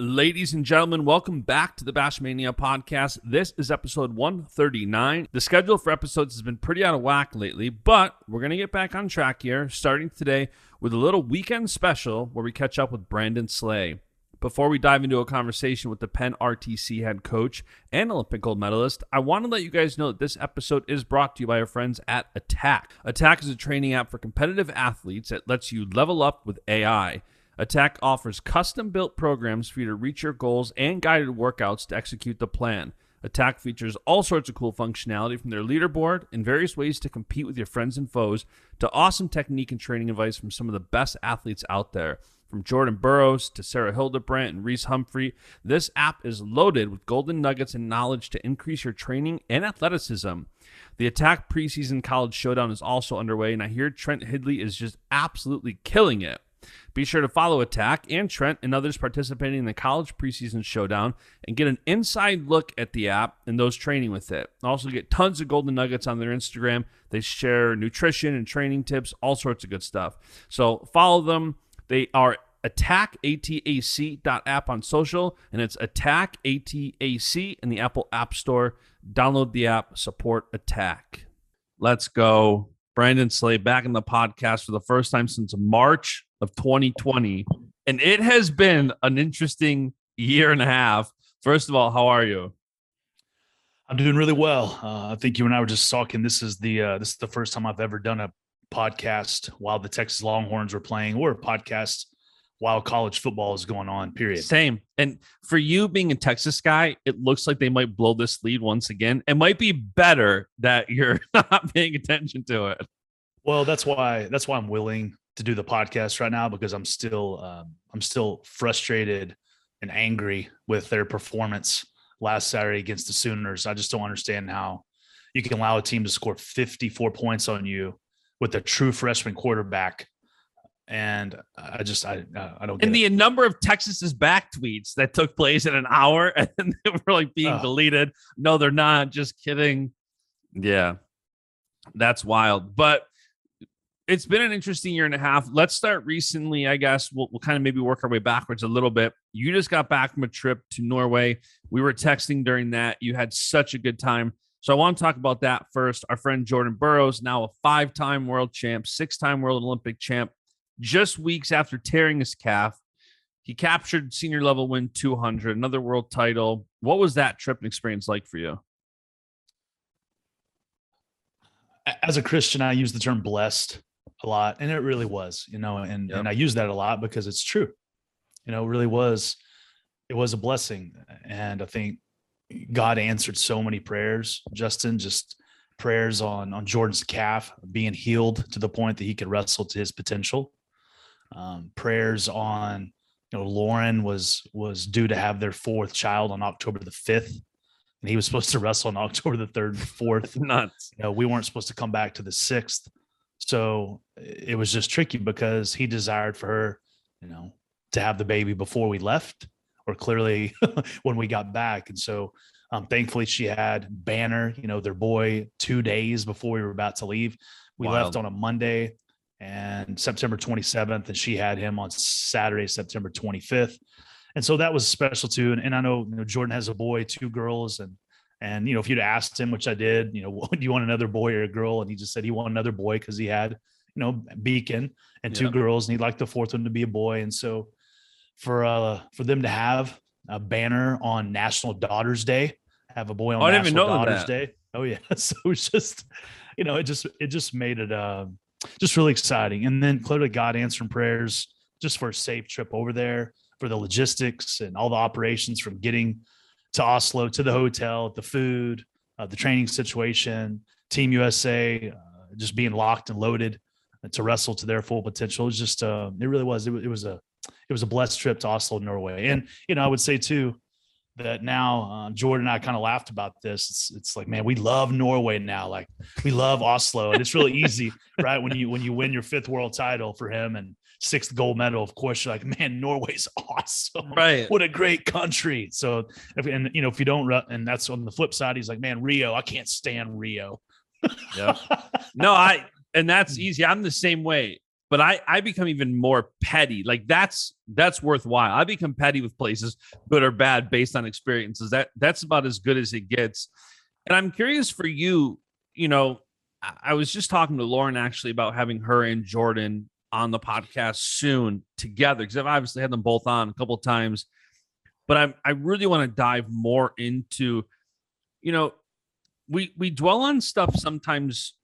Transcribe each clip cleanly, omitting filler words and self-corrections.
Ladies and gentlemen, welcome back to the Baschamania podcast. This is episode 139. The schedule for episodes has been pretty out of whack lately, but we're going to get back on track here, starting today with a little weekend special where we catch up with Brandon Slay. Before we dive into a conversation with the Penn RTC head coach and Olympic gold medalist, I want to let you guys know that this episode is brought to you by our friends at Attack. Attack is a training app for competitive athletes that lets you level up with AI. Attack offers custom-built programs for you to reach your goals and guided workouts to execute the plan. Attack features all sorts of cool functionality, from their leaderboard and various ways to compete with your friends and foes to awesome technique and training advice from some of the best athletes out there. From Jordan Burroughs to Sarah Hildebrandt and Reese Humphrey, this app is loaded with golden nuggets and knowledge to increase your training and athleticism. The Attack preseason college showdown is also underway, and I hear Trent Hidley is just absolutely killing it. Be sure to follow Attack and Trent and others participating in the college preseason showdown and get an inside look at the app and those training with it. Also get tons of golden nuggets on their Instagram. They share nutrition and training tips, all sorts of good stuff. So follow them. They are attack.app on social, and it's attack.atac in the Apple App Store. Download the app, support Attack. Let's go. Brandon Slay back in the podcast for the first time since March of 2020. And it has been an interesting year and a half. First of all, how are you? I'm doing really well. I think you and I were just talking. This is the first time I've ever done a podcast while the Texas Longhorns were playing, or a podcast while college football is going on, period. Same. And for you being a Texas guy, it looks like they might blow this lead once again. It might be better that you're not paying attention to it. Well, that's why I'm willing to do the podcast right now, because I'm still frustrated and angry with their performance last Saturday against the Sooners. I just don't understand how you can allow a team to score 54 points on you with a true freshman quarterback. And I don't get and the number of Texas's back tweets that took place in an hour and they were like being deleted. No, they're not. Just kidding. Yeah, that's wild. But it's been an interesting year and a half. Let's start recently, I guess. We'll kind of maybe work our way backwards a little bit. You just got back from a trip to Norway. We were texting during that. You had such a good time. So I want to talk about that first. Our friend Jordan Burroughs, now a 5-time world champ, 6-time world Olympic champ, just weeks after tearing his calf, he captured senior level win 200, another world title. What was that trip and experience like for you? As a Christian, I use the term blessed a lot, and it really was, and I use that a lot because it's true. It really was. It was a blessing, and I think God answered so many prayers. Justin, just prayers on Jordan's calf being healed to the point that he could wrestle to his potential. Prayers on, Lauren was due to have their 4th child on October the 5th, and he was supposed to wrestle on October the 3rd, 4th. Nuts. We weren't supposed to come back to the 6th. So it was just tricky because he desired for her, to have the baby before we left, or clearly when we got back. And so thankfully she had Banner, their boy, 2 days before we were about to leave. We left on a Monday and September 27th, and she had him on Saturday, September 25th. And so that was special too. And I know, Jordan has a boy, 2 girls, and if you'd asked him, which I did, do you want another boy or a girl? And he just said he wanted another boy because he had, Beacon and 2 girls, and he'd like the 4th one to be a boy. And so for them to have a Banner on National Daughters Day, have a boy on National Daughters Day. Oh yeah. So it's just, it just made it just really exciting. And then clearly God answering prayers just for a safe trip over there, for the logistics and all the operations from getting to Oslo, to the hotel, the food, the training situation, Team USA, just being locked and loaded to wrestle to their full potential. It was just, it really was. It was a blessed trip to Oslo, Norway. And, I would say too, that now Jordan and I kind of laughed about this. It's like, man, we love Norway now. Like we love Oslo, and it's really easy, right? When you win your 5th world title for him and 6th gold medal, of course, you're like, man, Norway's awesome. Right. What a great country. So, if you don't, and that's on the flip side, he's like, man, Rio, I can't stand Rio. Yeah. No, and that's easy. I'm the same way. But I become even more petty. Like that's worthwhile. I become petty with places, good or bad, based on experiences. That's about as good as it gets. And I'm curious for you, you know, I was just talking to Lauren actually about having her and Jordan on the podcast soon together, because I've obviously had them both on a couple of times. But I really want to dive more into, you know, we dwell on stuff sometimes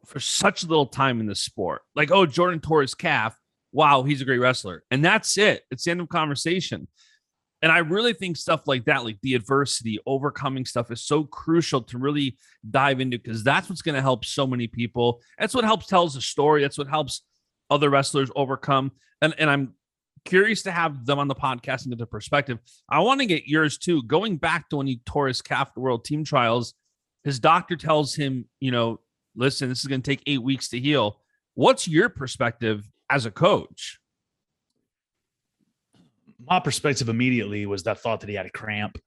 for such little time in the sport. Like, oh, Jordan tore his calf. Wow, he's a great wrestler. And that's it. It's the end of conversation. And I really think stuff like that, like the adversity, overcoming stuff, is so crucial to really dive into, because that's what's going to help so many people. That's what helps tells a story. That's what helps other wrestlers overcome. And I'm curious to have them on the podcast and get their perspective. I want to get yours too. Going back to when he tore his calf at the World Team Trials, his doctor tells him, you know, listen, this is going to take 8 weeks to heal. What's your perspective as a coach? My perspective immediately was that thought that he had a cramp.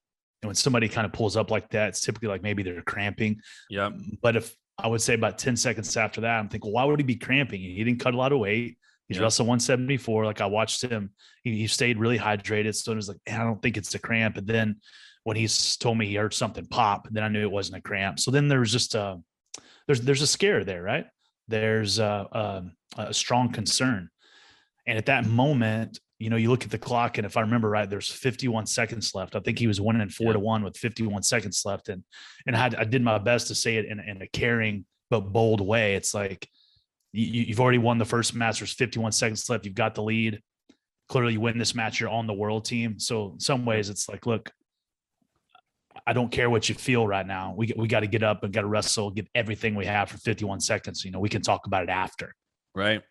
And when somebody kind of pulls up like that, it's typically like maybe they're cramping. Yeah. But if I would say about 10 seconds after that, I'm thinking, well, why would he be cramping? He didn't cut a lot of weight. He's wrestled 174. Like I watched him, he stayed really hydrated. So it was like, man, I don't think it's a cramp. And then when he told me he heard something pop, then I knew it wasn't a cramp. So then there was just there's a scare there, right? There's a strong concern. And at that moment, you know, you look at the clock, and if I remember right, there's 51 seconds left. I think he was winning 4-1 with 51 seconds left. And I did my best to say it in a caring but bold way. It's like, you've already won the first match. There's 51 seconds left. You've got the lead. Clearly you win this match, you're on the world team. So in some ways it's like, look, I don't care what you feel right now. We got to get up and got to wrestle, give everything we have for 51 seconds. You know, we can talk about it after. Right.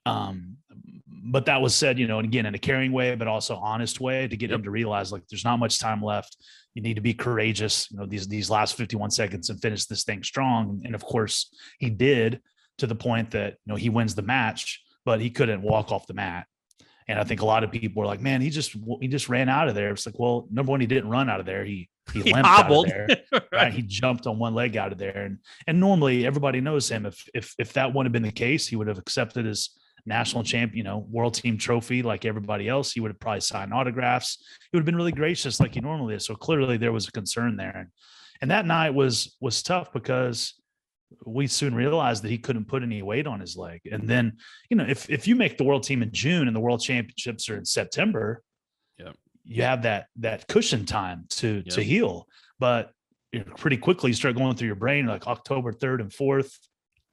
But that was said, you know, and again, in a caring way, but also honest way, to get him to realize, like, there's not much time left. You need to be courageous, you know, these last 51 seconds and finish this thing strong. And of course he did, to the point that, you know, he wins the match, but he couldn't walk off the mat. And I think a lot of people were like, man, he just ran out of there. It's like, well, number one, he didn't run out of there. He limped hobbled out of there. Right? He jumped on one leg out of there. And normally everybody knows him. If that wouldn't have been the case, he would have accepted his national champion, you know, world team trophy like everybody else. He would have probably signed autographs. He would have been really gracious like he normally is. So clearly there was a concern there. And that night was tough, because we soon realized that he couldn't put any weight on his leg. And then, you know, if you make the world team in June and the world championships are in September, you have that cushion time to heal. But you know, pretty quickly you start going through your brain, like October 3rd and 4th,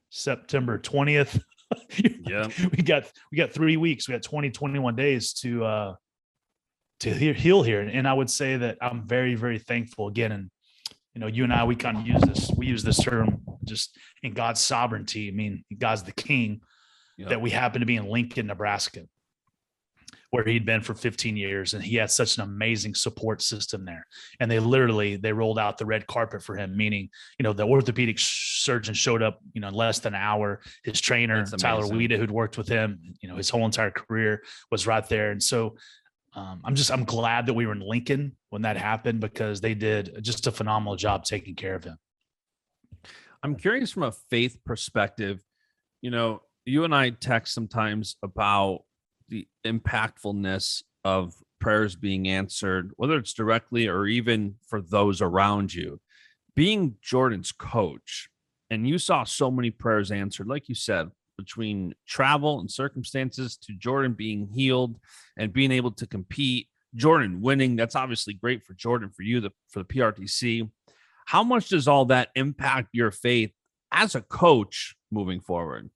September 20th. we got 3 weeks. We got 21 days to heal here. And I would say that I'm very, very thankful again. And, you know, you and I, we kind of use this term just in God's sovereignty. I mean, God's the king, that we happen to be in Lincoln, Nebraska, where he'd been for 15 years. And he had such an amazing support system there. And they rolled out the red carpet for him, meaning, you know, the orthopedic surgeon showed up, you know, in less than an hour. His trainer, Tyler Weeda, who'd worked with him, you know, his whole entire career, was right there. And so I'm glad that we were in Lincoln when that happened, because they did just a phenomenal job taking care of him. I'm curious from a faith perspective. You know, you and I text sometimes about the impactfulness of prayers being answered, whether it's directly or even for those around you. Being Jordan's coach, and you saw so many prayers answered, like you said, between travel and circumstances to Jordan being healed and being able to compete, Jordan winning. That's obviously great for Jordan, for you, for the PRTC. How much does all that impact your faith as a coach moving forward?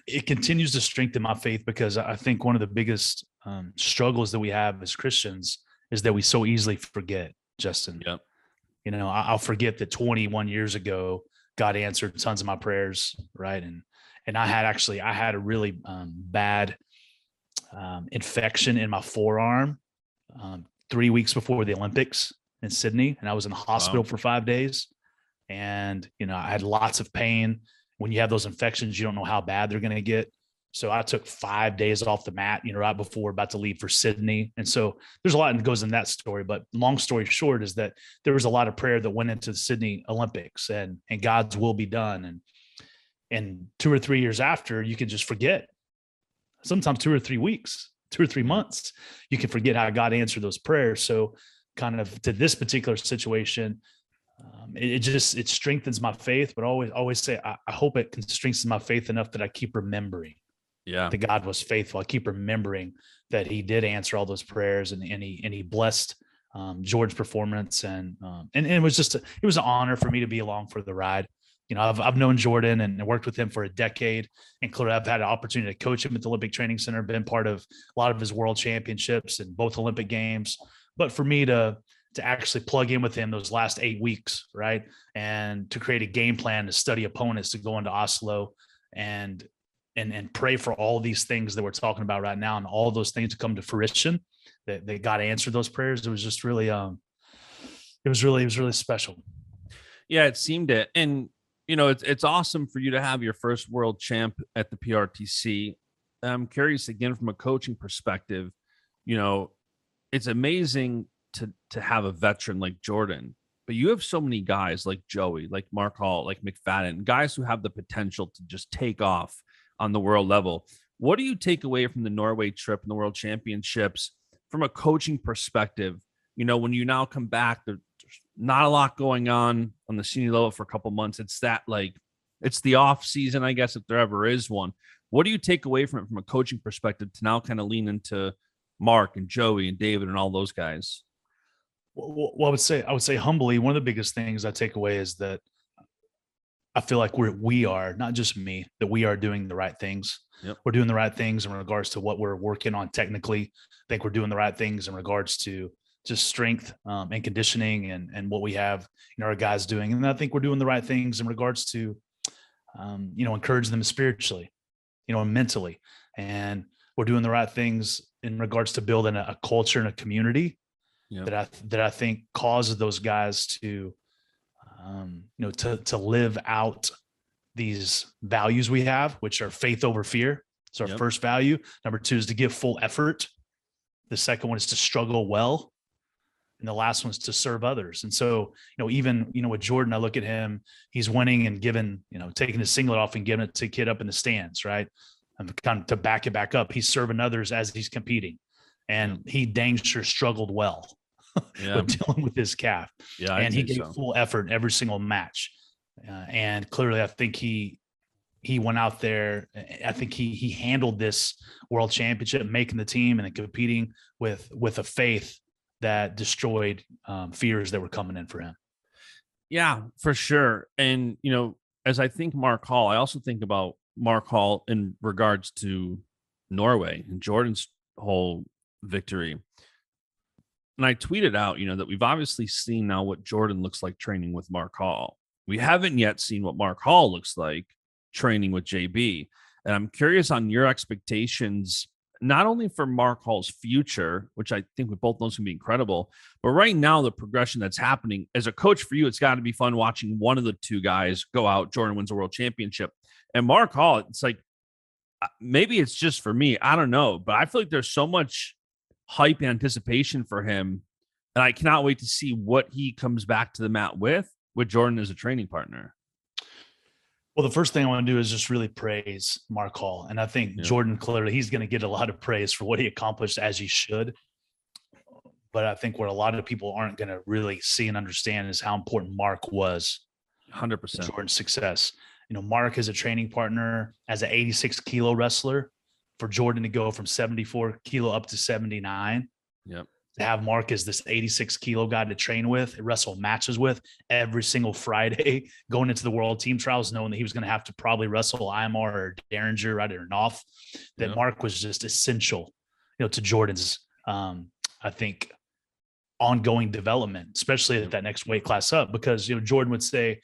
It continues to strengthen my faith, because I think one of the biggest struggles that we have as Christians is that we so easily forget, Justin. Yep. You know, I'll forget that 21 years ago, God answered tons of my prayers, right? And I had a really bad infection in my forearm 3 weeks before the Olympics in Sydney, and I was in the hospital for 5 days. And, you know, I had lots of pain. When you have those infections, you don't know how bad they're going to get. So I took 5 days off the mat, you know, right before we're about to leave for Sydney. And so there's a lot that goes in that story, but long story short is that there was a lot of prayer that went into the Sydney Olympics, and God's will be done. And 2 or 3 years after, you can just forget. Sometimes 2 or 3 weeks, 2 or 3 months, you can forget how God answered those prayers. So kind of to this particular situation, it strengthens my faith, but always say, I hope it strengthens my faith enough that I keep remembering that God was faithful. I keep remembering that he did answer all those prayers, and he blessed George's performance. And it was it was an honor for me to be along for the ride. I've known Jordan and worked with him for a decade, and clearly I've had an opportunity to coach him at the Olympic Training Center, been part of a lot of his world championships and both Olympic games. But for me to actually plug in with him those last 8 weeks, right, and to create a game plan to study opponents, to go into Oslo and pray for all these things that we're talking about right now, and all those things to come to fruition, that God answered those prayers. It was just really, it was really special. Yeah, it seemed it. And, it's awesome for you to have your first world champ at the PRTC. I'm curious, again, from a coaching perspective, it's amazing to have a veteran like Jordan, but you have so many guys like Joey, like Mark Hall, like McFadden, guys who have the potential to just take off on the world level. What do you take away from the Norway trip and the World Championships from a coaching perspective? When you now come back, there's not a lot going on the senior level for a couple months. It's it's the off season, I guess, if there ever is one. What do you take away from it from a coaching perspective to now kind of lean into Mark and Joey and David and all those guys? Well, I would say humbly, one of the biggest things I take away is that I feel like we are, not just me, that we are doing the right things. Yep. We're doing the right things in regards to what we're working on technically. I think we're doing the right things in regards to just strength and conditioning and what we have, our guys doing. And I think we're doing the right things in regards to, encourage them spiritually, and mentally. And we're doing the right things in regards to building a culture and a community that I think causes those guys to, to live out these values we have, which are faith over fear. It's our first value. Number 2 is to give full effort. The second one is to struggle well. And the last one is to serve others. And so, even, with Jordan, I look at him, he's winning and giving, taking his singlet off and giving it to a kid up in the stands, right? And kind of to back it back up, he's serving others as he's competing. And he dang sure struggled well with dealing with his calf. Yeah, and he gave full effort in every single match. And clearly, I think he went out there. I think he handled this world championship, making the team and then competing with a faith that destroyed fears that were coming in for him. Yeah, for sure. And, as I think Mark Hall, I also think about Mark Hall in regards to Norway and Jordan's whole victory. And I tweeted out, that we've obviously seen now what Jordan looks like training with Mark Hall. We haven't yet seen what Mark Hall looks like training with JB. And I'm curious on your expectations, not only for Mark Hall's future, which I think we both know is going to be incredible, but right now, the progression that's happening as a coach for you, it's got to be fun watching one of the two guys go out. Jordan wins a world championship. And Mark Hall, it's like, maybe it's just for me, I don't know, but I feel like there's so much hype and anticipation for him, and I cannot wait to see what he comes back to the mat with Jordan as a training partner. Well, the first thing I want to do is just really praise Mark Hall. And I think Jordan, clearly, he's going to get a lot of praise for what he accomplished, as he should. But I think what a lot of people aren't going to really see and understand is how important Mark was 100% to Jordan's success. Mark is a training partner as an 86 kilo wrestler. For Jordan to go from 74 kilo up to 79, to have Mark as this 86 kilo guy to train with, wrestle matches with every single Friday, going into the world team trials, knowing that he was going to have to probably wrestle Imar or Derringer, right, or Knopf, that Mark was just essential, to Jordan's, I think, ongoing development, especially at that next weight class up, because, Jordan would say,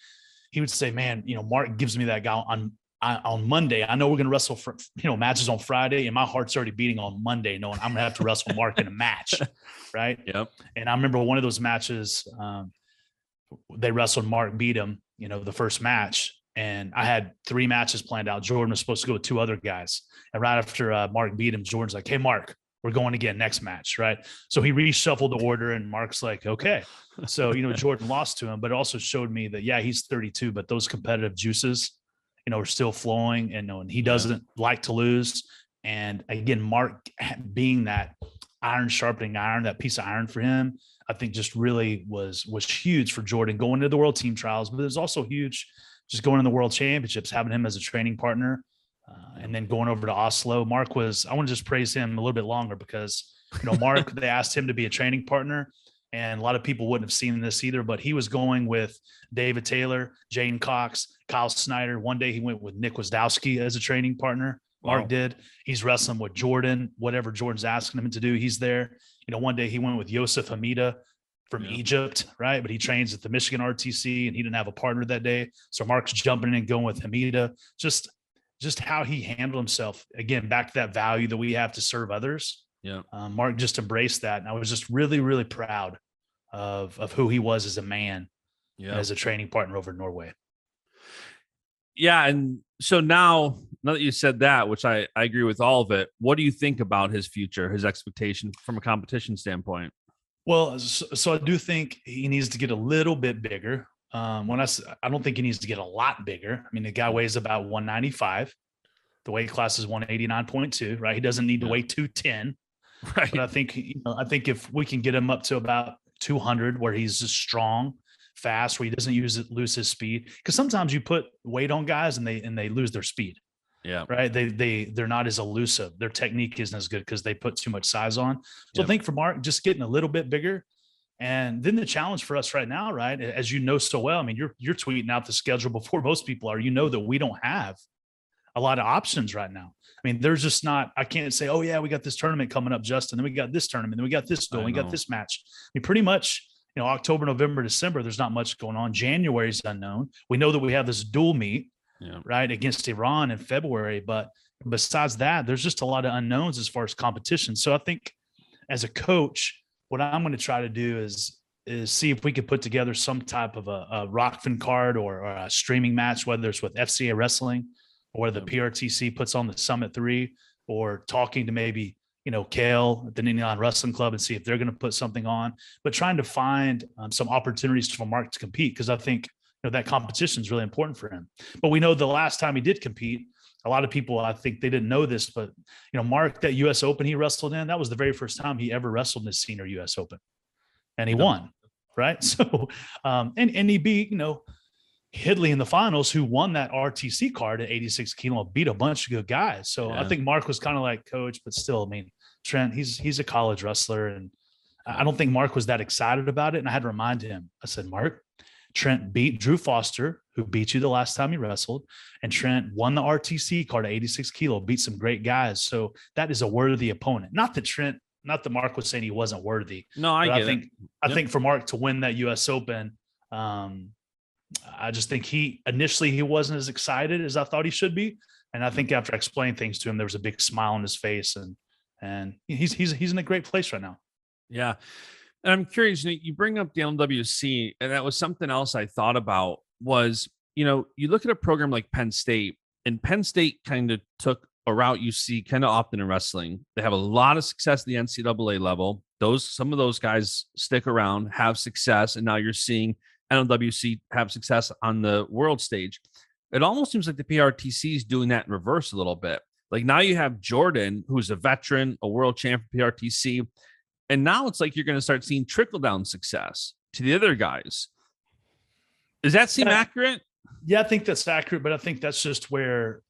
man, Mark gives me that guy on Monday. I know we're going to wrestle for, matches on Friday, and my heart's already beating on Monday, knowing I'm going to have to wrestle Mark in a match. Right. Yep. And I remember one of those matches, they wrestled, Mark beat him, the first match. And I had 3 matches planned out. Jordan was supposed to go with 2 other guys. And right after Mark beat him, Jordan's like, "Hey, Mark, we're going again next match." Right. So he reshuffled the order, and Mark's like, "Okay." So, Jordan lost to him, but it also showed me that, he's 32, but those competitive juices, are still flowing, and he doesn't like to lose. And again, Mark being that iron sharpening iron, that piece of iron for him, I think just really was huge for Jordan going to the World Team Trials, but it was also huge just going in the World Championships, having him as a training partner, and then going over to Oslo. Mark was, I want to just praise him a little bit longer because, Mark, they asked him to be a training partner, and a lot of people wouldn't have seen this either, but he was going with David Taylor, Jane Cox, Kyle Snyder. One day he went with Nick Wisdowski as a training partner. Mark did. He's wrestling with Jordan, whatever Jordan's asking him to do, he's there. One day he went with Yosef Hamida from Egypt, right? But he trains at the Michigan RTC, and he didn't have a partner that day. So Mark's jumping in and going with Hamida. Just how he handled himself. Again, back to that value that we have to serve others. Yeah. Mark just embraced that. And I was just really, really proud of who he was as a man, as a training partner over in Norway. Yeah. And so now that you said that, which I agree with all of it, what do you think about his future, his expectation from a competition standpoint? Well, so I do think he needs to get a little bit bigger. I don't think he needs to get a lot bigger. I mean, the guy weighs about 195. The weight class is 189.2, right? He doesn't need to weigh 210. Right. But I think if we can get him up to about 200, where he's just strong, fast, where he doesn't lose his speed, because sometimes you put weight on guys and they lose their speed. Yeah. Right. They're not as elusive. Their technique isn't as good because they put too much size on. So I think for Mark, just getting a little bit bigger. And then the challenge for us right now, right, as you know so well, I mean, you're tweeting out the schedule before most people are. That we don't have a lot of options right now. I mean, there's just not. I can't say, oh yeah, we got this tournament coming up, Justin. Then we got this tournament. Then we got this duel. We got this match. I mean, pretty much, October, November, December, there's not much going on. January is unknown. We know that we have this dual meet, right, against Iran in February. But besides that, there's just a lot of unknowns as far as competition. So I think as a coach, what I'm going to try to do is see if we could put together some type of a Rokfin card or a streaming match, whether it's with FCA Wrestling or the PRTC puts on the Summit 3, or talking to maybe, Kale at the Indiana Wrestling Club and see if they're going to put something on, but trying to find some opportunities for Mark to compete. Because I think, that competition is really important for him. But we know the last time he did compete, a lot of people, I think they didn't know this, but, Mark, that US Open he wrestled in, that was the very first time he ever wrestled in his senior US Open, and he won. Right. So, and he beat, Hidley in the finals, who won that RTC card at 86 kilo, beat a bunch of good guys. So I think Mark was kind of like, coach, but still, I mean, Trent, he's a college wrestler. And I don't think Mark was that excited about it. And I had to remind him, I said, Mark, Trent beat Drew Foster, who beat you the last time he wrestled. And Trent won the RTC card at 86 kilo, beat some great guys. So that is a worthy opponent. Not that Mark was saying he wasn't worthy. No, I think for Mark to win that US Open, I just think he wasn't as excited as I thought he should be. And I think after I explained things to him, there was a big smile on his face, and he's in a great place right now. Yeah. And I'm curious, you bring up the NLWC, and that was something else I thought about was, you look at a program like Penn State, and Penn State kind of took a route you see kind of often in wrestling. They have a lot of success at the NCAA level. Some of those guys stick around, have success, and now you're seeing NLWC have success on the world stage. It almost seems like the PRTC is doing that in reverse a little bit. Like now you have Jordan, who's a veteran, a world champion PRTC, and now it's like you're going to start seeing trickle down success to the other guys. Does that seem accurate? Yeah, I think that's accurate, but I think that's just where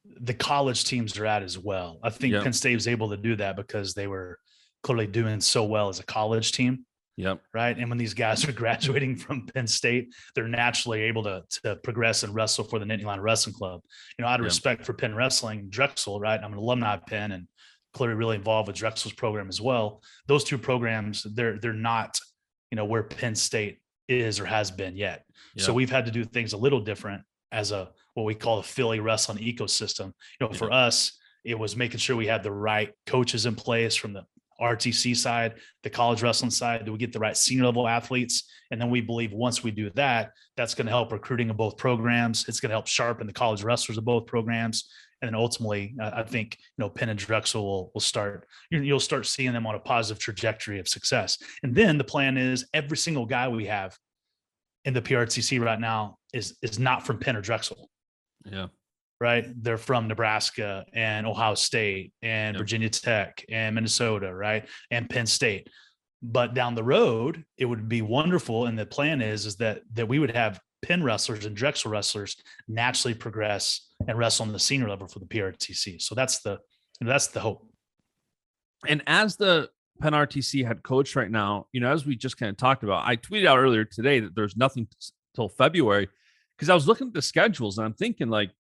the college teams are at as well. I think Penn State was able to do that because they were clearly doing so well as a college team. Yep. Right. And when these guys are graduating from Penn State, they're naturally able to progress and wrestle for the Indiana Wrestling Club. I had respect for Penn Wrestling, Drexel, right? I'm an alumni of Penn and clearly really involved with Drexel's program as well. Those two programs, they're not, where Penn State is or has been yet. Yep. So we've had to do things a little different as what we call the Philly wrestling ecosystem. For us, it was making sure we had the right coaches in place from the RTC side, the college wrestling side. Do we get the right senior level athletes? And then we believe once we do that, that's going to help recruiting of both programs. It's going to help sharpen the college wrestlers of both programs. And then ultimately, I think, Penn and Drexel will start, you'll start seeing them on a positive trajectory of success. And then the plan is every single guy we have in the PRTC right now is not from Penn or Drexel. Yeah. Right. They're from Nebraska and Ohio State and Yep. Virginia Tech and Minnesota, right? And Penn State. But down the road, it would be wonderful. And the plan is that we would have Penn wrestlers and Drexel wrestlers naturally progress and wrestle on the senior level for the PRTC. So that's the hope. And as the Penn RTC head coach right now, as we just kind of talked about, I tweeted out earlier today that there's nothing till February, because I was looking at the schedules and I'm thinking, like,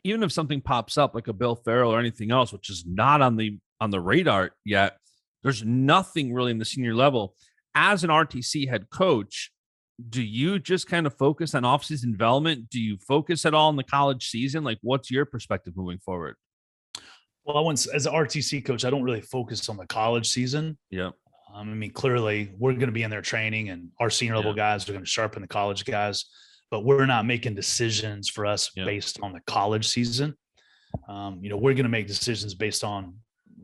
even if something pops up like a Bill Farrell or anything else, which is not on the radar yet, there's nothing really in the senior level. As an RTC head coach, do you just kind of focus on off-season development? Do you focus at all in the college season? Like, what's your perspective moving forward? Well, as an RTC coach, I don't really focus on the college season. Yeah. I mean, clearly we're going to be in there training, and our senior level guys are going to sharpen the college guys, but we're not making decisions for us based on the college season. We're going to make decisions based on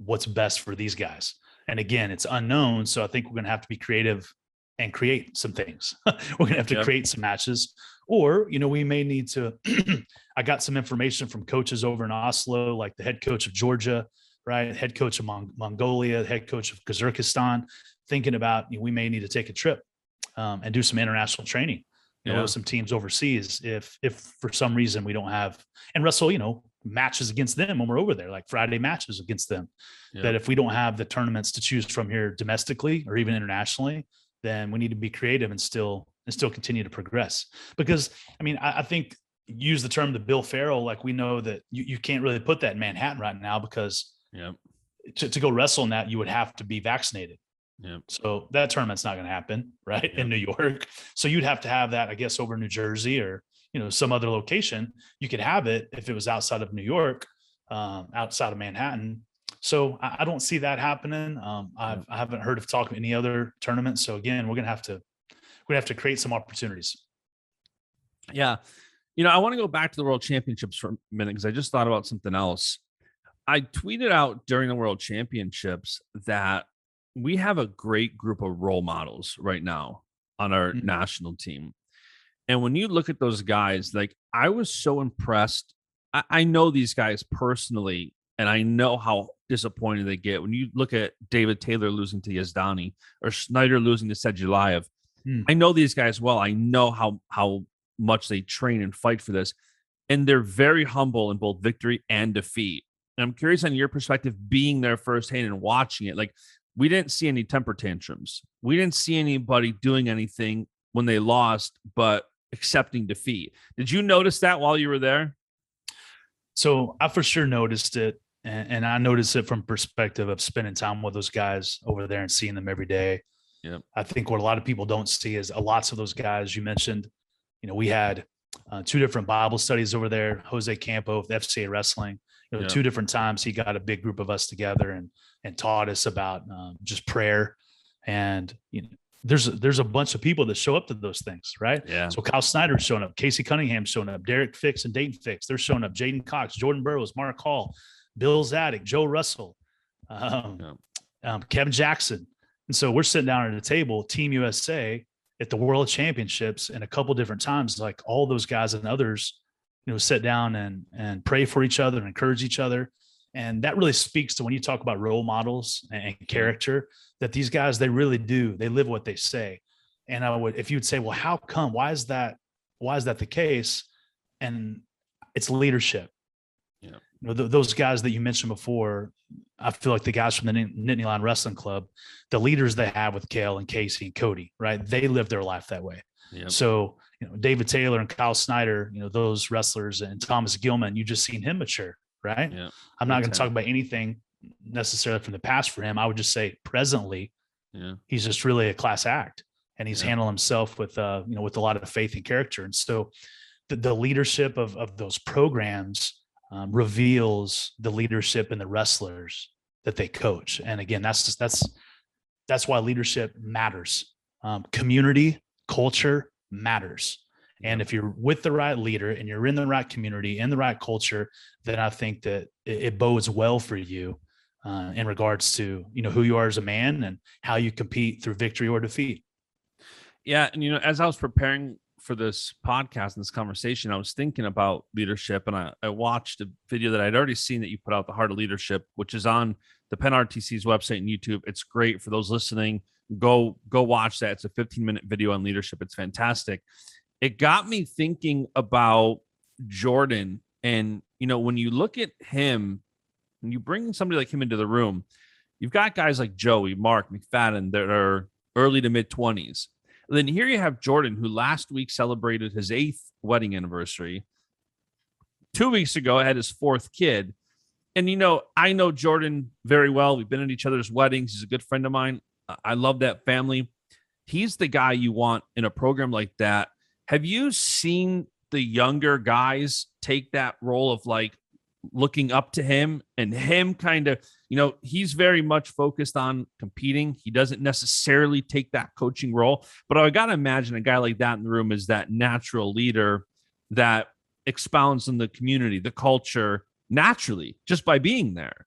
what's best for these guys. And again, it's unknown. So I think we're going to have to be creative and create some things. We're going to have to create some matches, or, we may need to, I got some information from coaches over in Oslo, like the head coach of Georgia, right? Head coach of Mongolia, head coach of Kazakhstan, thinking about, we may need to take a trip and do some international training, with some teams overseas. If for some reason we don't have, and wrestle, matches against them when we're over there, like Friday matches against them, that if we don't have the tournaments to choose from here domestically or even internationally, then we need to be creative and still continue to progress. Because I think, use the term the Bill Farrell, like, we know that you can't really put that in Manhattan right now, because to go wrestle in that, you would have to be vaccinated. So that tournament's not going to happen, right? In New York. So you'd have to have that, I guess, over in New Jersey or, some other location. You could have it if it was outside of New York, outside of Manhattan. So I don't see that happening. I haven't heard of talk of any other tournaments. So again, we're going to have to create some opportunities. Yeah. I want to go back to the World Championships for a minute, because I just thought about something else. I tweeted out during the World Championships that we have a great group of role models right now on our national team. And when you look at those guys, like, I was so impressed. I know these guys personally, and I know how disappointed they get when you look at David Taylor losing to Yazdani or Snyder losing to Sedulayev. I know these guys well. I know how much they train and fight for this, and they're very humble in both victory and defeat. And I'm curious on your perspective, being there firsthand and watching it. Like, we didn't see any temper tantrums. We didn't see anybody doing anything when they lost, but accepting defeat. Did you notice that while you were there? So I for sure noticed it. And I noticed it from perspective of spending time with those guys over there and seeing them every day. Yeah. I think what a lot of people don't see is lots of those guys you mentioned, we had 2 different Bible studies over there. Jose Campo with FCA Wrestling, 2 different times he got a big group of us together and taught us about just prayer. And, there's a bunch of people that show up to those things, right? Yeah. So Kyle Snyder's showing up, Casey Cunningham's showing up, Derek Fix and Dayton Fix, they're showing up, Jaden Cox, Jordan Burroughs, Mark Hall, Bill Zadig, Joe Russell, Kevin Jackson. And so we're sitting down at a table, Team USA, at the World Championships, and a couple different times, like, all those guys and others, sit down and pray for each other and encourage each other. And that really speaks to, when you talk about role models and character, that these guys, they really do. They live what they say. And if you'd say, well, how come? Why is that the case? And it's leadership. Yeah. Those guys that you mentioned before, I feel like the guys from the Nittany Lion Wrestling Club, the leaders they have with Kale and Casey and Cody, right? They live their life that way. Yep. So, David Taylor and Kyle Snyder, those wrestlers, and Thomas Gilman, you just seen him mature, right? Yeah. I'm not going to talk about anything necessarily from the past for him. I would just say presently, he's just really a class act, and he's handled himself with, with a lot of faith and character. And so the leadership of those programs reveals the leadership in the wrestlers that they coach. And again, that's why leadership matters. Community, culture matters. And if you're with the right leader and you're in the right community, in the right culture, then I think that it bodes well for you in regards to, who you are as a man and how you compete through victory or defeat. Yeah. And, as I was preparing for this podcast and this conversation, I was thinking about leadership, and I watched a video that I'd already seen that you put out, The Heart of Leadership, which is on the Penn RTC's website and YouTube. It's great for those listening. Go watch that. It's a 15-minute video on leadership. It's fantastic. It got me thinking about Jordan. And, when you look at him, when you bring somebody like him into the room, you've got guys like Joey, Mark, McFadden that are early to mid-20s. And then here you have Jordan, who last week celebrated his 8th wedding anniversary. 2 weeks ago, had his 4th kid. And, I know Jordan very well. We've been at each other's weddings. He's a good friend of mine. I love that family. He's the guy you want in a program like that. Have you seen the younger guys take that role of like looking up to him and him kind of, he's very much focused on competing. He doesn't necessarily take that coaching role, but I got to imagine a guy like that in the room is that natural leader that expounds on the community, the culture naturally, just by being there.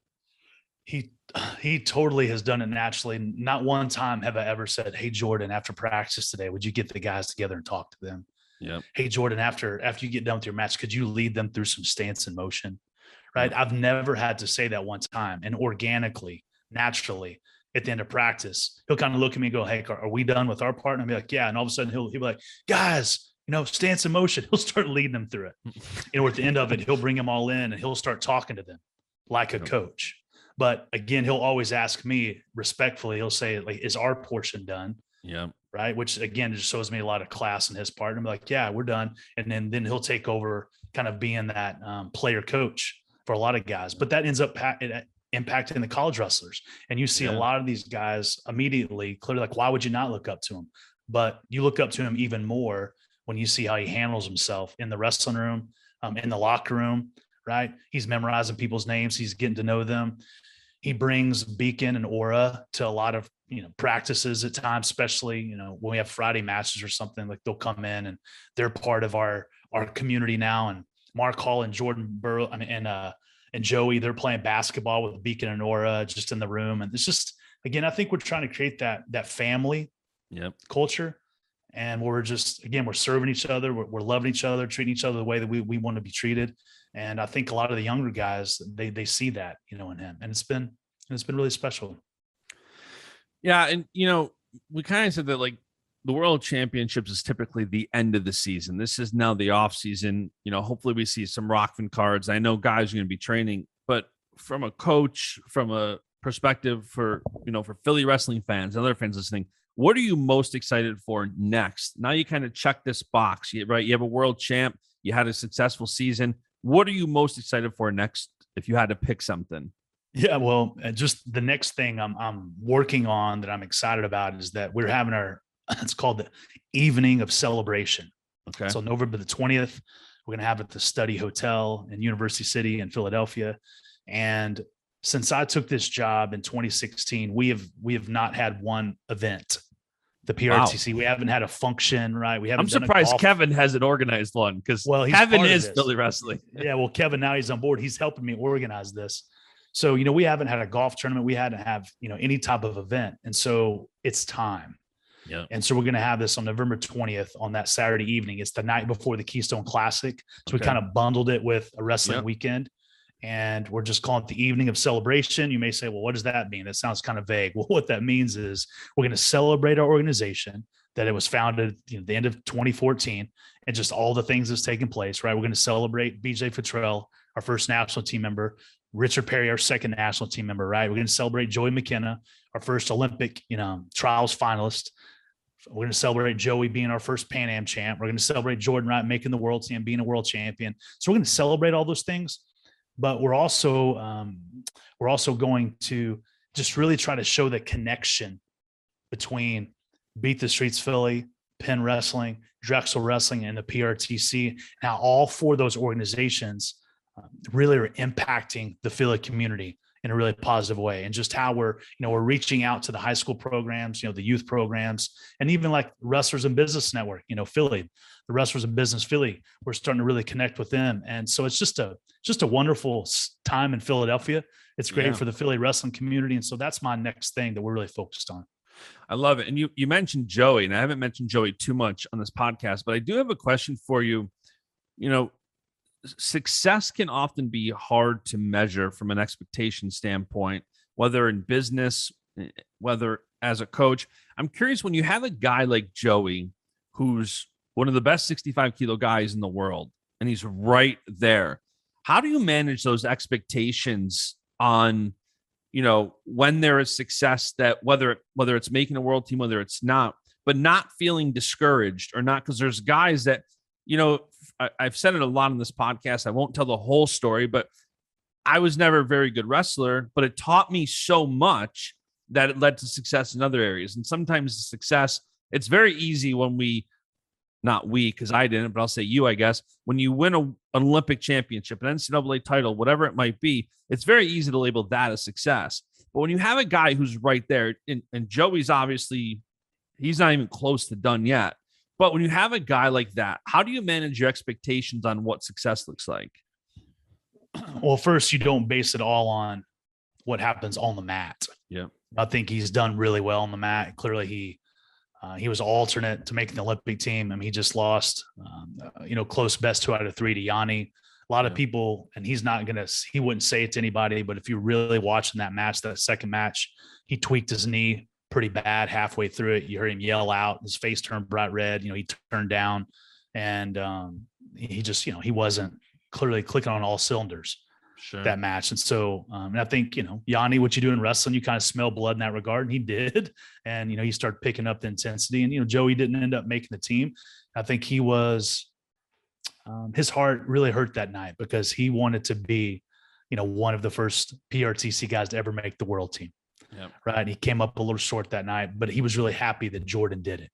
He totally has done it naturally. Not one time have I ever said, "Hey, Jordan, after practice today, would you get the guys together and talk to them?" Yeah. "Hey, Jordan, after you get done with your match, could you lead them through some stance and motion?" Right. I've never had to say that one time. And organically, naturally, at the end of practice, he'll kind of look at me and go, "Hey, are we done with our part?" And I'll be like, "Yeah." And all of a sudden he'll be like, "Guys, stance and motion." He'll start leading them through it. At the end of it, he'll bring them all in and he'll start talking to them like a coach. But again, he'll always ask me respectfully. He'll say, like, "Is our portion done?" Yeah. Right. Which again, just shows me a lot of class in his part. And I'm like, "Yeah, we're done." And then he'll take over kind of being that player coach for a lot of guys. But that ends up impacting the college wrestlers. And you see a lot of these guys immediately, clearly, like, why would you not look up to him? But you look up to him even more when you see how he handles himself in the wrestling room, in the locker room, right? He's memorizing people's names. He's getting to know them. He brings beacon and aura to a lot of, practices at times, especially, when we have Friday matches or something, like they'll come in and they're part of our community now. And Mark Hall and Jordan Burroughs, and Joey, they're playing basketball with beacon and aura just in the room. And it's just, again, I think we're trying to create that family culture. And we're just, again, we're serving each other. We're loving each other, treating each other the way that we want to be treated. And I think a lot of the younger guys, they see that, in him, and it's been really special. Yeah. And, we kind of said that, like, the World Championships is typically the end of the season. This is now the off season. Hopefully we see some Rokfin cards. I know guys are going to be training, but from a coach, from a perspective for Philly wrestling fans and other fans listening, what are you most excited for next? Now you kind of check this box, right? You have a world champ. You had a successful season. What are you most excited for next if you had to pick something? Yeah, well, just the next thing I'm working on that I'm excited about is that we're having it's called the Evening of Celebration. Okay. So November the 20th, we're going to have it at the Study Hotel in University City in Philadelphia. And since I took this job in 2016, we have not had one event. The PRTC, we haven't had a function, right? We haven't. I'm surprised Kevin hasn't organized one because Kevin is Philly wrestling. Yeah, well, Kevin, now he's on board. He's helping me organize this. So, we haven't had a golf tournament. We hadn't have, any type of event. And so it's time. Yeah. And so we're going to have this on November 20th on that Saturday evening. It's the night before the Keystone Classic. So we kind of bundled it with a wrestling weekend. And we're just calling it the Evening of Celebration. You may say, well, what does that mean? That sounds kind of vague. Well, what that means is we're going to celebrate our organization, that it was founded the end of 2014, and just all the things that's taken place, right? We're going to celebrate BJ Futrell, our first national team member, Richard Perry, our second national team member, right? We're going to celebrate Joey McKenna, our first Olympic, trials finalist. We're going to celebrate Joey being our first Pan Am champ. We're going to celebrate Jordan Wright making the world team, being a world champion. So we're going to celebrate all those things, but we're also going to just really try to show the connection between Beat the Streets Philly, Penn Wrestling, Drexel Wrestling, and the PRTC. Now, all four of those organizations really are impacting the Philly community in a really positive way, and just how we're reaching out to the high school programs, the youth programs, and even like Wrestlers in Business Network, Philly, the Wrestlers in Business Philly, we're starting to really connect with them. And so it's just a wonderful time in Philadelphia. It's great for the Philly wrestling community. And so that's my next thing that we're really focused on. I love it. And you mentioned Joey, and I haven't mentioned Joey too much on this podcast, but I do have a question for you. You know, success can often be hard to measure from an expectation standpoint, whether in business, whether as a coach. I'm curious, when you have a guy like Joey, who's one of the best 65 kilo guys in the world, and he's right there, how do you manage those expectations on, when there is success, that whether it's making a world team, whether it's not, but not feeling discouraged or not? Because there's guys that, I've said it a lot on this podcast. I won't tell the whole story, but I was never a very good wrestler, but it taught me so much that it led to success in other areas. And sometimes the success, it's very easy when not we, because I didn't, but I'll say you, I guess, when you win an Olympic championship, an NCAA title, whatever it might be, it's very easy to label that as success. But when you have a guy who's right there, and Joey's obviously, he's not even close to done yet. But when you have a guy like that, how do you manage your expectations on what success looks like? Well, first, you don't base it all on what happens on the mat. Yeah. I think he's done really well on the mat. Clearly, he was alternate to making the Olympic team. I mean, he just lost, close best 2 out of 3 to Yanni. A lot of people, and he wouldn't say it to anybody, but if you're really watching that match, that second match, he tweaked his knee pretty bad halfway through it. You heard him yell out, his face turned bright red, he turned down, and he just, he wasn't clearly clicking on all cylinders. Sure. That match. And so, and I think, Yanni, what you do in wrestling, you kind of smell blood in that regard. And he did. And, he started picking up the intensity, and, Joey didn't end up making the team. I think he was, his heart really hurt that night because he wanted to be, one of the first PRTC guys to ever make the world team. Yep. Right. He came up a little short that night, but he was really happy that Jordan did it.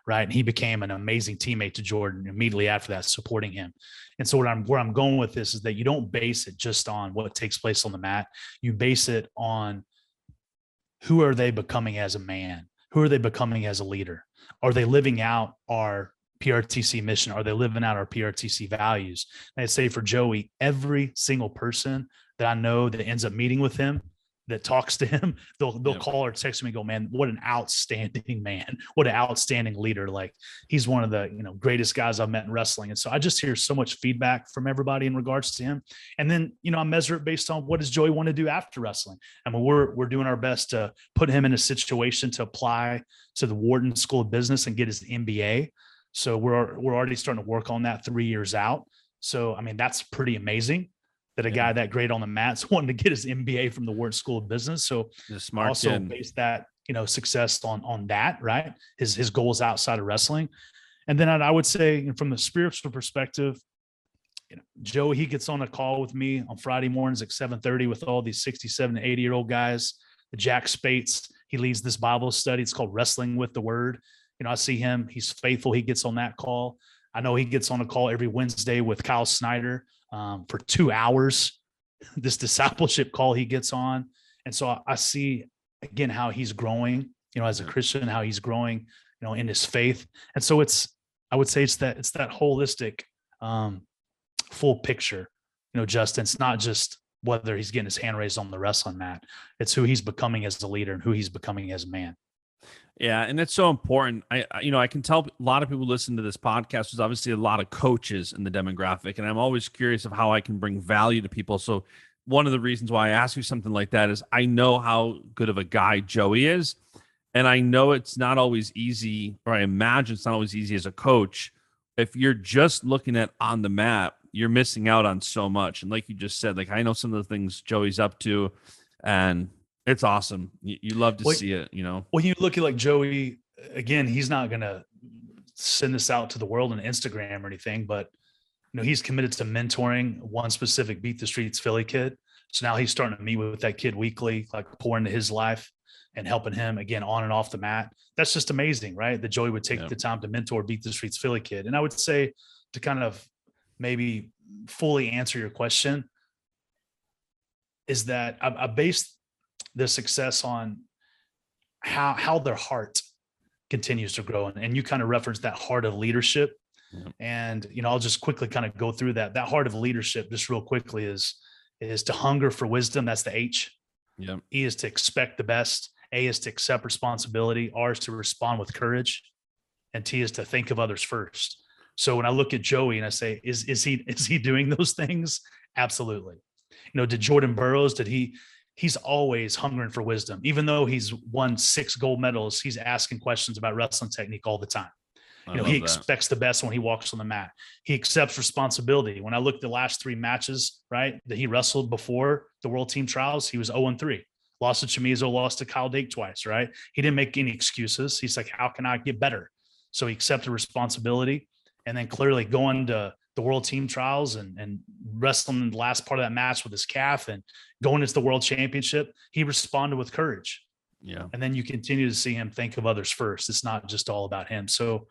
Right. And he became an amazing teammate to Jordan immediately after that, supporting him. And so where I'm going with this is that you don't base it just on what takes place on the mat. You base it on who are they becoming as a man? Who are they becoming as a leader? Are they living out our PRTC mission? Are they living out our PRTC values? And I'd say for Joey, every single person that I know that ends up meeting with him, that talks to him, they'll call or text me and go, man, what an outstanding man. What an outstanding leader. Like, he's one of the, greatest guys I've met in wrestling. And so I just hear so much feedback from everybody in regards to him. And then, I measure it based on what does Joey want to do after wrestling. I mean, we're doing our best to put him in a situation to apply to the Wharton School of Business and get his MBA. So we're already starting to work on that 3 years out. So, I mean, that's pretty amazing that a guy that great on the mats wanted to get his MBA from the Wharton School of Business. So also base that, success on that, right? His goals outside of wrestling. And then I would say from the spiritual perspective, Joe, he gets on a call with me on Friday mornings at 7:30 with all these 67 to 80-year-old guys. Jack Spates, he leads this Bible study. It's called Wrestling with the Word. I see him. He's faithful. He gets on that call. I know he gets on a call every Wednesday with Kyle Snyder for 2 hours, this discipleship call he gets on. And so I see, again, how he's growing, as a Christian, how he's growing, in his faith. And so I would say it's that holistic, full picture, Justin. It's not just whether he's getting his hand raised on the wrestling mat. It's who he's becoming as a leader and who he's becoming as a man. Yeah, and it's so important. I can tell a lot of people listen to this podcast. There's obviously a lot of coaches in the demographic, and I'm always curious of how I can bring value to people. So one of the reasons why I ask you something like that is I know how good of a guy Joey is, and I know it's not always easy, or I imagine it's not always easy as a coach. If you're just looking at on the mat, you're missing out on so much. And like you just said, like, I know some of the things Joey's up to, and it's awesome. You love to see it, Well, you look at like Joey, again, he's not going to send this out to the world on Instagram or anything, but, he's committed to mentoring one specific Beat the Streets Philly kid. So now he's starting to meet with that kid weekly, like pour into his life and helping him again on and off the mat. That's just amazing, right? That Joey would take the time to mentor Beat the Streets Philly kid. And I would say, to kind of maybe fully answer your question, is that I based the success on how their heart continues to grow. And you kind of referenced that heart of leadership. And, I'll just quickly kind of go through that. That heart of leadership, just real quickly, is to hunger for wisdom. That's the H. E is to expect the best. A is to accept responsibility, R is to respond with courage, and T is to think of others first. So when I look at Joey and I say, is he doing those things? Absolutely. Did Jordan Burroughs, he's always hungering for wisdom. Even though he's won 6 gold medals, he's asking questions about wrestling technique all the time. He expects the best when he walks on the mat. He accepts responsibility. When I look at the last 3 matches, right, that he wrestled before the World Team Trials, he was 0-3. Lost to Chamizo, lost to Kyle Dake twice, right? He didn't make any excuses. He's like, how can I get better? So he accepted responsibility. And then clearly going to the World Team Trials and wrestling in the last part of that match with his calf and going into the World Championship, he responded with courage. Yeah. And then you continue to see him think of others first. It's not just all about him. So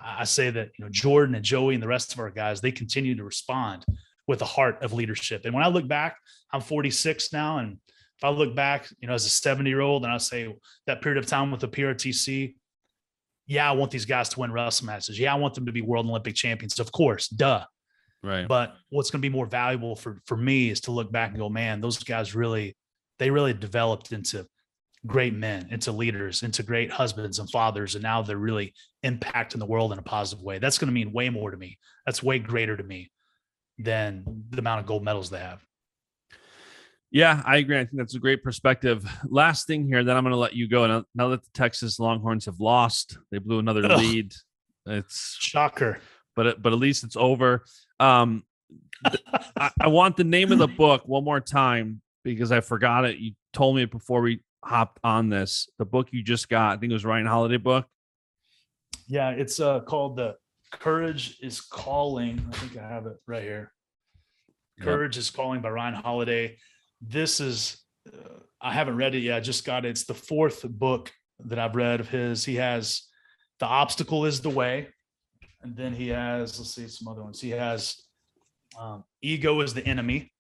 I say that, Jordan and Joey and the rest of our guys, they continue to respond with a heart of leadership. And when I look back, I'm 46 now. And if I look back, as a 70-year-old, and I say that period of time with the PRTC, yeah, I want these guys to win wrestling matches. Yeah, I want them to be world and Olympic champions. Of course, duh. Right. But what's going to be more valuable for me is to look back and go, man, those guys really developed into great men, into leaders, into great husbands and fathers. And now they're really impacting the world in a positive way. That's going to mean way more to me. That's way greater to me than the amount of gold medals they have. Yeah, I agree. I think that's a great perspective. Last thing here, then I'm going to let you go. Now that the Texas Longhorns have lost, they blew another lead. It's shocker, but at least it's over. I want the name of the book one more time because I forgot it. You told me it before we hopped on this. The book you just got, I think it was Ryan Holiday book. Yeah, it's called The Courage is Calling. I think I have it right here. Courage is Calling by Ryan Holiday. This is, I haven't read it yet. I just got it. It's the 4th book that I've read of his. He has The Obstacle is the Way. And then he has, let's see, some other ones. He has Ego is the Enemy.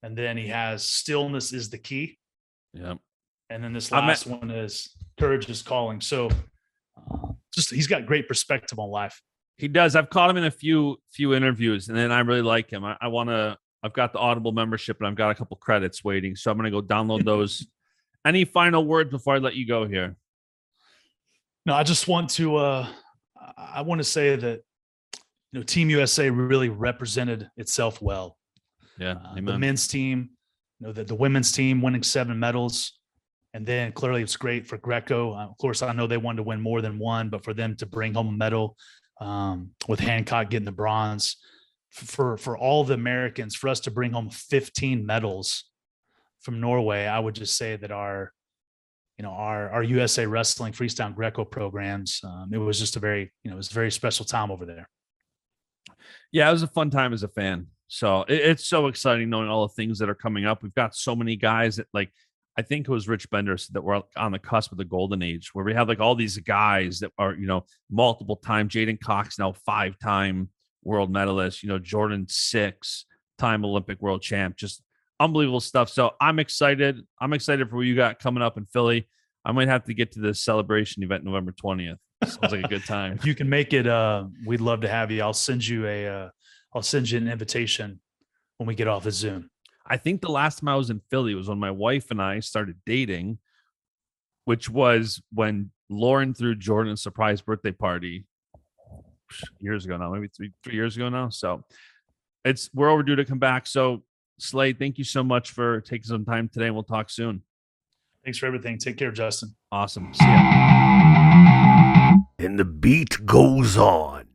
And then he has Stillness is the Key. Yeah. And then this last one is Courage is Calling. So he's got great perspective on life. He does. I've caught him in a few interviews, and then I really like him. I've got the Audible membership, and I've got a couple credits waiting, so I'm going to go download those. Any final words before I let you go here? No, I just want to. I want to say that Team USA really represented itself well. Yeah, the men's team, the women's team winning 7 medals, and then clearly it's great for Greco. Of course, I know they wanted to win more than one, but for them to bring home a medal, with Hancock getting the bronze. For all the Americans, for us to bring home 15 medals from Norway, I would just say that our USA Wrestling Freestyle Greco programs, it was just it was a very special time over there. Yeah, it was a fun time as a fan. So it's so exciting knowing all the things that are coming up. We've got so many guys that, like, I think it was Rich Bender said that we're on the cusp of the golden age where we have like all these guys that are, multiple time. Jaden Cox, now 5-time world medalist, Jordan 6-time Olympic world champ, just unbelievable stuff. So I'm excited. I'm excited for what you got coming up in Philly. I might have to get to this celebration event November 20th. Sounds like a good time. If you can make it, we'd love to have you. I'll send you an invitation when we get off of Zoom. I think the last time I was in Philly was when my wife and I started dating, which was when Lauren threw Jordan a surprise birthday party years ago now, maybe three years ago now. So we're overdue to come back. So Slade, thank you so much for taking some time today. We'll talk soon. Thanks for everything. Take care, Justin. Awesome. See ya. And the beat goes on.